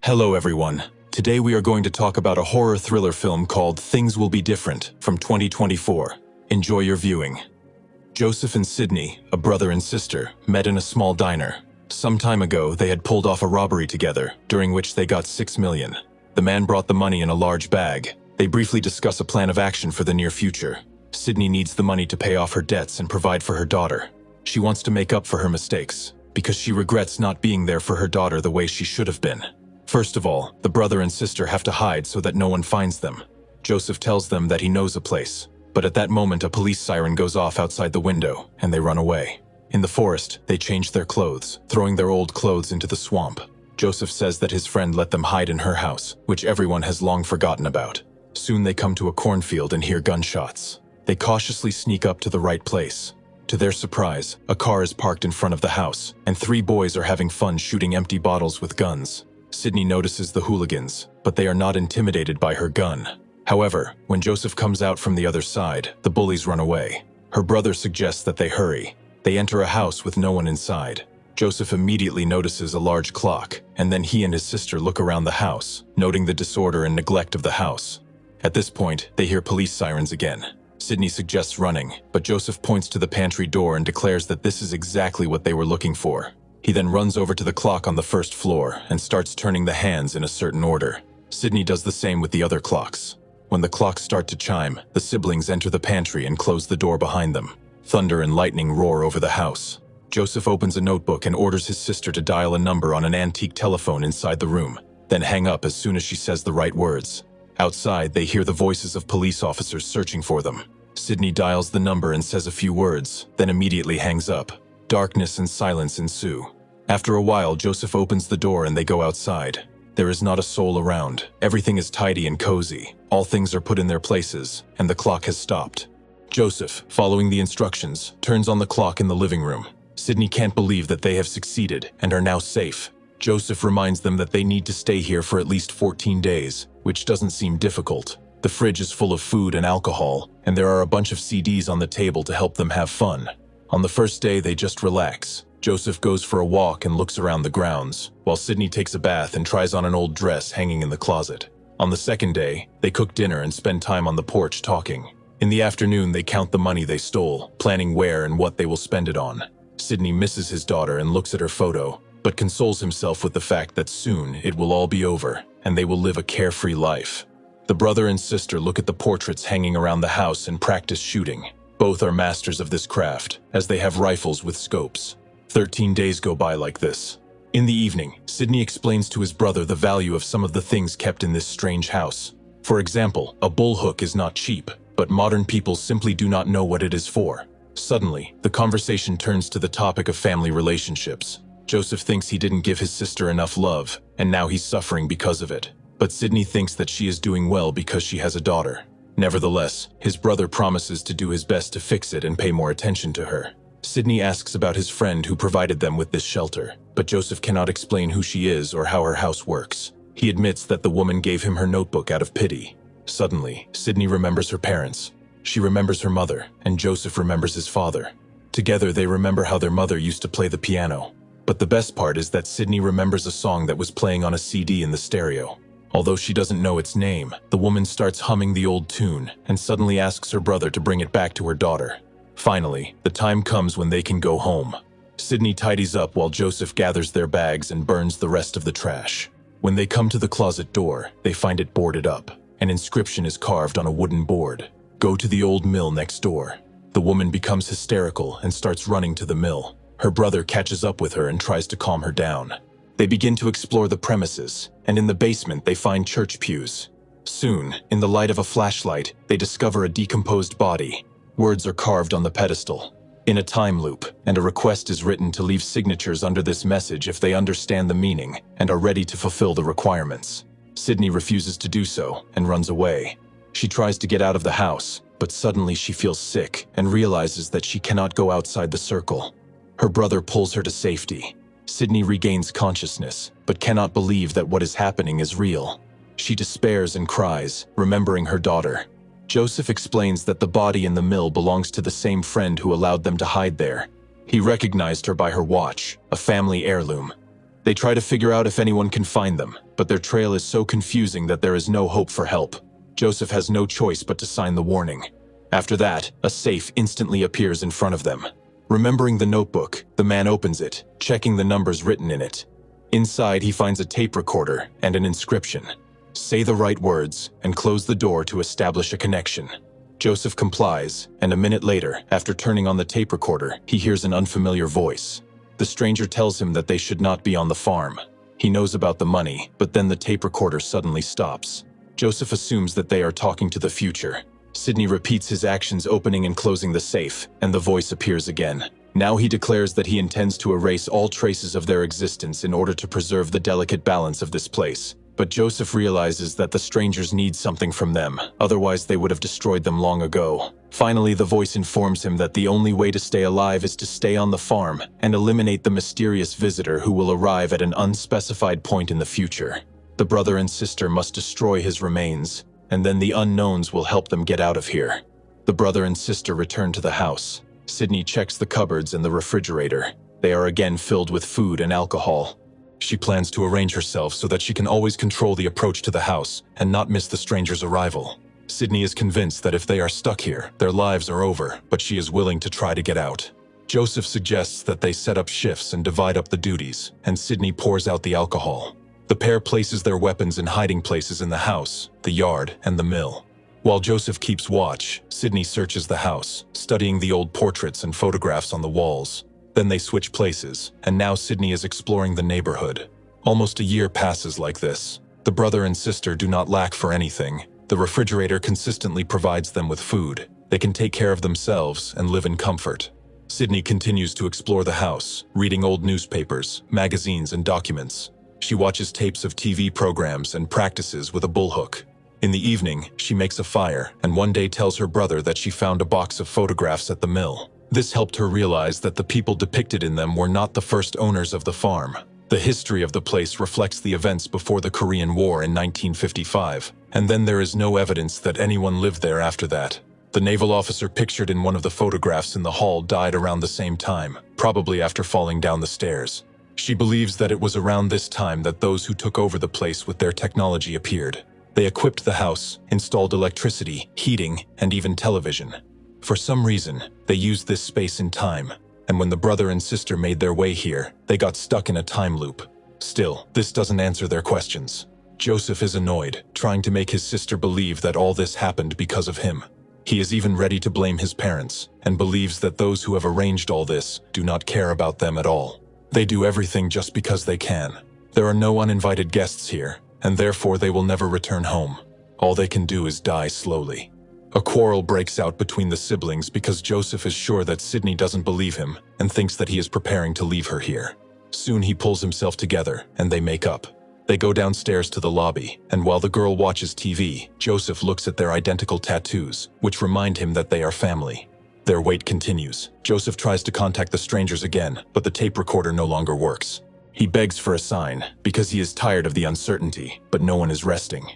Hello everyone. Today we are going to talk about a horror thriller film called Things Will Be Different from 2024. Enjoy your viewing. Joseph and Sydney, a brother and sister, met in a small diner. Some time ago, they had pulled off a robbery together, during which they got $6 million. The man brought the money in a large bag. They briefly discuss a plan of action for the near future. Sydney needs the money to pay off her debts and provide for her daughter. She wants to make up for her mistakes, because she regrets not being there for her daughter the way she should have been. First of all, the brother and sister have to hide so that no one finds them. Joseph tells them that he knows a place, but at that moment a police siren goes off outside the window, and they run away. In the forest, they change their clothes, throwing their old clothes into the swamp. Joseph says that his friend let them hide in her house, which everyone has long forgotten about. Soon they come to a cornfield and hear gunshots. They cautiously sneak up to the right place. To their surprise, a car is parked in front of the house, and 3 boys are having fun shooting empty bottles with guns. Sydney notices the hooligans, but they are not intimidated by her gun. However, when Joseph comes out from the other side, the bullies run away. Her brother suggests that they hurry. They enter a house with no one inside. Joseph immediately notices a large clock, and then he and his sister look around the house, noting the disorder and neglect of the house. At this point, they hear police sirens again. Sydney suggests running, but Joseph points to the pantry door and declares that this is exactly what they were looking for. He then runs over to the clock on the first floor and starts turning the hands in a certain order. Sydney does the same with the other clocks. When the clocks start to chime, the siblings enter the pantry and close the door behind them. Thunder and lightning roar over the house. Joseph opens a notebook and orders his sister to dial a number on an antique telephone inside the room, then hang up as soon as she says the right words. Outside, they hear the voices of police officers searching for them. Sydney dials the number and says a few words, then immediately hangs up. Darkness and silence ensue. After a while, Joseph opens the door and they go outside. There is not a soul around. Everything is tidy and cozy. All things are put in their places, and the clock has stopped. Joseph, following the instructions, turns on the clock in the living room. Sydney can't believe that they have succeeded and are now safe. Joseph reminds them that they need to stay here for at least 14 days, which doesn't seem difficult. The fridge is full of food and alcohol, and there are a bunch of CDs on the table to help them have fun. On the first day, they just relax. Joseph goes for a walk and looks around the grounds, while Sydney takes a bath and tries on an old dress hanging in the closet. On the second day, they cook dinner and spend time on the porch talking. In the afternoon, they count the money they stole, planning where and what they will spend it on. Sydney misses his daughter and looks at her photo, but consoles himself with the fact that soon it will all be over, and they will live a carefree life. The brother and sister look at the portraits hanging around the house and practice shooting. Both are masters of this craft, as they have rifles with scopes. 13 days go by like this. In the evening, Sydney explains to his brother the value of some of the things kept in this strange house. For example, a bullhook is not cheap, but modern people simply do not know what it is for. Suddenly, the conversation turns to the topic of family relationships. Joseph thinks he didn't give his sister enough love, and now he's suffering because of it. But Sydney thinks that she is doing well because she has a daughter. Nevertheless, his brother promises to do his best to fix it and pay more attention to her. Sydney asks about his friend who provided them with this shelter, but Joseph cannot explain who she is or how her house works. He admits that the woman gave him her notebook out of pity. Suddenly, Sydney remembers her parents. She remembers her mother, and Joseph remembers his father. Together, they remember how their mother used to play the piano. But the best part is that Sydney remembers a song that was playing on a CD in the stereo. Although she doesn't know its name, the woman starts humming the old tune and suddenly asks her brother to bring it back to her daughter. Finally, the time comes when they can go home. Sydney tidies up while Joseph gathers their bags and burns the rest of the trash. When they come to the closet door, they find it boarded up. An inscription is carved on a wooden board. "Go to the old mill next door." The woman becomes hysterical and starts running to the mill. Her brother catches up with her and tries to calm her down. They begin to explore the premises, and in the basement they find church pews. Soon, in the light of a flashlight, they discover a decomposed body. Words are carved on the pedestal, in a time loop, and a request is written to leave signatures under this message if they understand the meaning and are ready to fulfill the requirements. Sydney refuses to do so and runs away. She tries to get out of the house, but suddenly she feels sick and realizes that she cannot go outside the circle. Her brother pulls her to safety. Sydney regains consciousness, but cannot believe that what is happening is real. She despairs and cries, remembering her daughter. Joseph explains that the body in the mill belongs to the same friend who allowed them to hide there. He recognized her by her watch, a family heirloom. They try to figure out if anyone can find them, but their trail is so confusing that there is no hope for help. Joseph has no choice but to sign the warning. After that, a safe instantly appears in front of them. Remembering the notebook, the man opens it, checking the numbers written in it. Inside, he finds a tape recorder and an inscription. Say the right words and close the door to establish a connection. Joseph complies, and a minute later, after turning on the tape recorder, he hears an unfamiliar voice. The stranger tells him that they should not be on the farm. He knows about the money, but then the tape recorder suddenly stops. Joseph assumes that they are talking to the future. Sidney repeats his actions opening and closing the safe, and the voice appears again. Now he declares that he intends to erase all traces of their existence in order to preserve the delicate balance of this place. But Joseph realizes that the strangers need something from them, otherwise they would have destroyed them long ago. Finally, the voice informs him that the only way to stay alive is to stay on the farm and eliminate the mysterious visitor who will arrive at an unspecified point in the future. The brother and sister must destroy his remains, and then the unknowns will help them get out of here. The brother and sister return to the house. Sidney checks the cupboards and the refrigerator. They are again filled with food and alcohol. She plans to arrange herself so that she can always control the approach to the house and not miss the stranger's arrival. Sidney is convinced that if they are stuck here, their lives are over, but she is willing to try to get out. Joseph suggests that they set up shifts and divide up the duties, and Sidney pours out the alcohol. The pair places their weapons in hiding places in the house, the yard, and the mill. While Joseph keeps watch, Sidney searches the house, studying the old portraits and photographs on the walls. Then they switch places, and now Sidney is exploring the neighborhood. Almost a year passes like this. The brother and sister do not lack for anything. The refrigerator consistently provides them with food. They can take care of themselves and live in comfort. Sidney continues to explore the house, reading old newspapers, magazines, and documents. She watches tapes of TV programs and practices with a bullhook. In the evening, she makes a fire, and one day tells her brother that she found a box of photographs at the mill. This helped her realize that the people depicted in them were not the first owners of the farm. The history of the place reflects the events before the Korean War in 1955, and then there is no evidence that anyone lived there after that. The naval officer pictured in one of the photographs in the hall died around the same time, probably after falling down the stairs. She believes that it was around this time that those who took over the place with their technology appeared. They equipped the house, installed electricity, heating, and even television. For some reason, they used this space in time, and when the brother and sister made their way here, they got stuck in a time loop. Still, this doesn't answer their questions. Joseph is annoyed, trying to make his sister believe that all this happened because of him. He is even ready to blame his parents, and believes that those who have arranged all this do not care about them at all. They do everything just because they can. There are no uninvited guests here, and therefore they will never return home. All they can do is die slowly. A quarrel breaks out between the siblings because Joseph is sure that Sidney doesn't believe him and thinks that he is preparing to leave her here. Soon he pulls himself together and they make up. They go downstairs to the lobby, and while the girl watches TV, Joseph looks at their identical tattoos, which remind him that they are family. Their wait continues. Joseph tries to contact the strangers again, but the tape recorder no longer works. He begs for a sign because he is tired of the uncertainty, but no one is resting.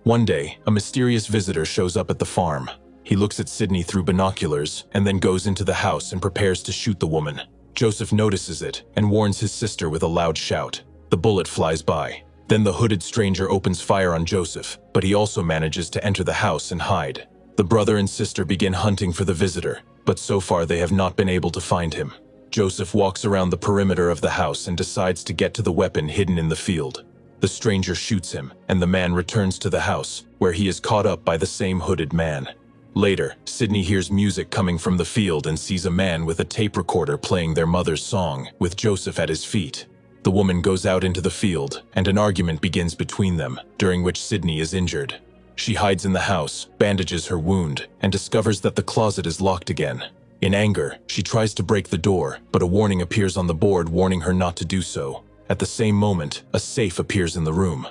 One day, a mysterious visitor shows up at the farm. He looks at Sidney through binoculars and then goes into the house and prepares to shoot the woman. Joseph notices it and warns his sister with a loud shout. The bullet flies by. Then the hooded stranger opens fire on Joseph, but he also manages to enter the house and hide. The brother and sister begin hunting for the visitor, but so far they have not been able to find him. Joseph walks around the perimeter of the house and decides to get to the weapon hidden in the field. The stranger shoots him, and the man returns to the house, where he is caught up by the same hooded man. Later, Sidney hears music coming from the field and sees a man with a tape recorder playing their mother's song, with Joseph at his feet. The woman goes out into the field, and an argument begins between them, during which Sidney is injured. She hides in the house, bandages her wound, and discovers that the closet is locked again. In anger, she tries to break the door, but a warning appears on the board warning her not to do so. At the same moment, a safe appears in the room.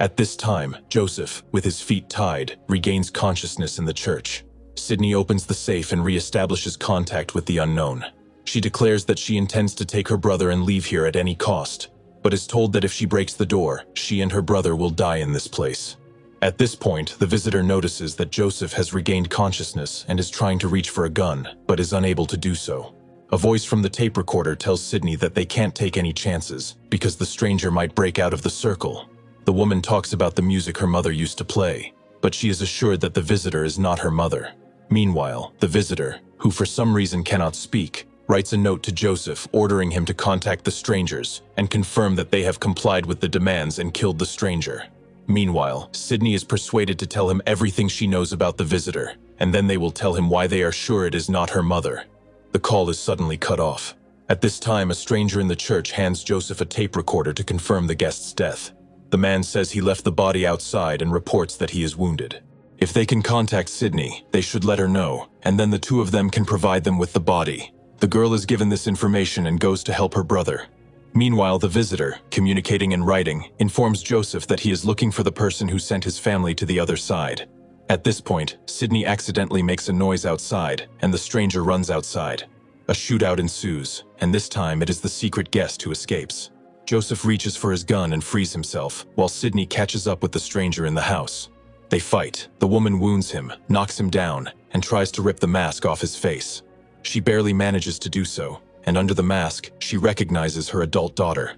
At this time, Joseph, with his feet tied, regains consciousness in the church. Sidney opens the safe and reestablishes contact with the unknown. She declares that she intends to take her brother and leave here at any cost, but is told that if she breaks the door, she and her brother will die in this place. At this point, the visitor notices that Joseph has regained consciousness and is trying to reach for a gun, but is unable to do so. A voice from the tape recorder tells Sydney that they can't take any chances because the stranger might break out of the circle. The woman talks about the music her mother used to play, but she is assured that the visitor is not her mother. Meanwhile, the visitor, who for some reason cannot speak, writes a note to Joseph ordering him to contact the strangers and confirm that they have complied with the demands and killed the stranger. Meanwhile, Sydney is persuaded to tell him everything she knows about the visitor, and then they will tell him why they are sure it is not her mother. The call is suddenly cut off. At this time, a stranger in the church hands Joseph a tape recorder to confirm the guest's death. The man says he left the body outside and reports that he is wounded. If they can contact Sydney, they should let her know, and then the two of them can provide them with the body. The girl is given this information and goes to help her brother. Meanwhile, the visitor, communicating in writing, informs Joseph that he is looking for the person who sent his family to the other side. At this point, Sydney accidentally makes a noise outside, and the stranger runs outside. A shootout ensues, and this time it is the secret guest who escapes. Joseph reaches for his gun and frees himself, while Sydney catches up with the stranger in the house. They fight. The woman wounds him, knocks him down, and tries to rip the mask off his face. She barely manages to do so, and under the mask, she recognizes her adult daughter.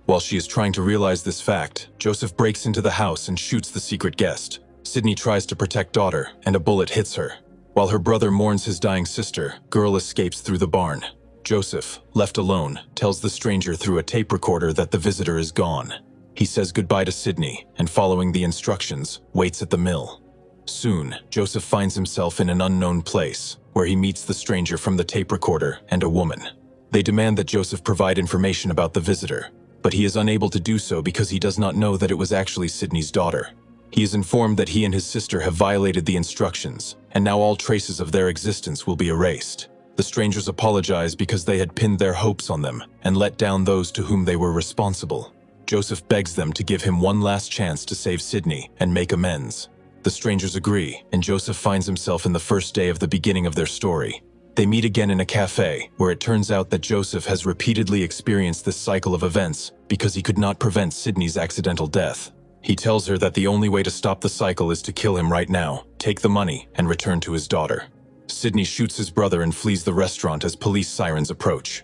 While she is trying to realize this fact, Joseph breaks into the house and shoots the secret guest. Sydney tries to protect daughter, and a bullet hits her. While her brother mourns his dying sister, girl escapes through the barn. Joseph, left alone, tells the stranger through a tape recorder that the visitor is gone. He says goodbye to Sydney, and following the instructions, waits at the mill. Soon, Joseph finds himself in an unknown place, where he meets the stranger from the tape recorder and a woman. They demand that Joseph provide information about the visitor, but he is unable to do so because he does not know that it was actually Sydney's daughter. He is informed that he and his sister have violated the instructions, and now all traces of their existence will be erased. The strangers apologize because they had pinned their hopes on them and let down those to whom they were responsible. Joseph begs them to give him one last chance to save Sydney and make amends. The strangers agree, and Joseph finds himself in the first day of the beginning of their story. They meet again in a cafe, where it turns out that Joseph has repeatedly experienced this cycle of events because he could not prevent Sydney's accidental death. He tells her that the only way to stop the cycle is to kill him right now, take the money, and return to his daughter. Sydney shoots his brother and flees the restaurant as police sirens approach.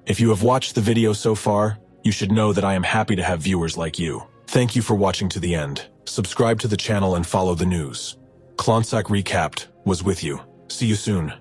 If you have watched the video so far, you should know that I am happy to have viewers like you. Thank you for watching to the end. Subscribe to the channel and follow the news. Klonsak Recapped was with you. See you soon.